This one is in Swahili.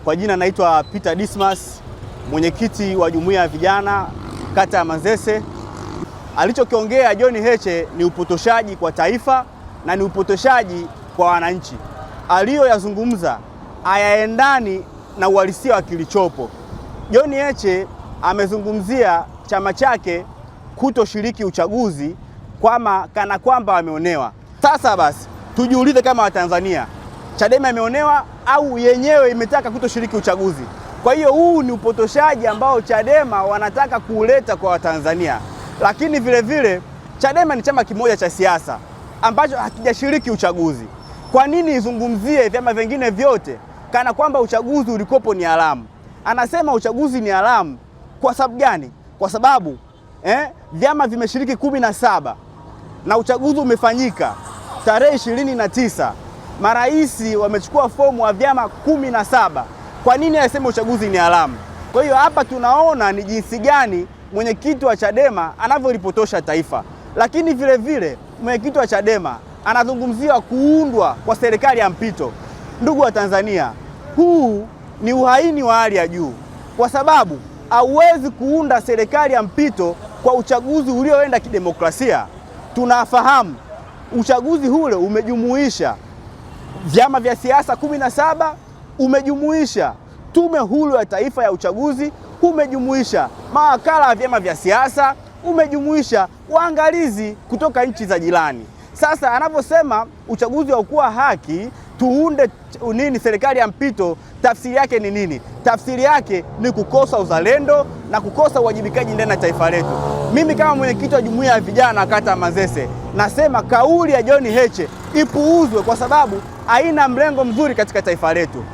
Kwa jina naitwa Peter Dismas, mwenyekiti wa jumuiya ya vijana kata ya Manzese. Alichokiongea John Heche ni upotoshaji kwa taifa na ni upotoshaji kwa wananchi. Aliyoyazungumza hayaendani na uhalisia wa kilichopo. John Heche amezungumzia chama chake kutoshiriki uchaguzi kana kwamba wameonewa. Sasa basi tujiulize kama Watanzania, Chadema imeonewa au yenyewe imetaka kutoshiriki uchaguzi? Kwa hiyo huu ni upotoshaji ambao Chadema wanataka kuuleta kwa Watanzania. Lakini vile vile Chadema ni chama kimoja cha siasa ambacho hakijashiriki uchaguzi. Kwa nini izungumzie vyama vingine vyote kana kwamba uchaguzi ulikopo ni haramu? Anasema uchaguzi ni haramu kwa sababu gani? Kwa sababu vyama vimeshiriki 17 na uchaguzi umefanyika tarehe 29. Maraisi wamechukua fomu wa vyama 17. Kwa nini anasema uchaguzi ni haramu? Kwa hiyo hapa tunaona ni jinsi gani mwenyekiti wa Chadema anavyolipotosha taifa. Lakini vile vile mwenyekiti wa Chadema anazungumzia kuundwa kwa serikali ya mpito. Ndugu wa Tanzania, huu ni uhaini wa hali ya juu, kwa sababu hauwezi kuunda serikali ya mpito kwa uchaguzi ulioenda kidemokrasia. Tunafahamu uchaguzi ule umejumuisha vyama vya siasa 17, umejumuisha tume huru ya taifa ya uchaguzi, umejumuisha mawakala wa vyama vya siasa, umejumuisha waangalizi kutoka nchi za jirani. Sasa anaposema uchaguzi haukuwa haki, tuunde serikali ya mpito, tafsiri yake ni nini? Tafsiri yake ni kukosa uzalendo na kukosa uwajibikaji ndani ya taifa letu. Mimi kama mwenyekiti wa jumuiya ya vijana kata ya Manzese nasema kauli ya John Heche ipuuzwe, kwa sababu haina mlengo mzuri katika taifa letu.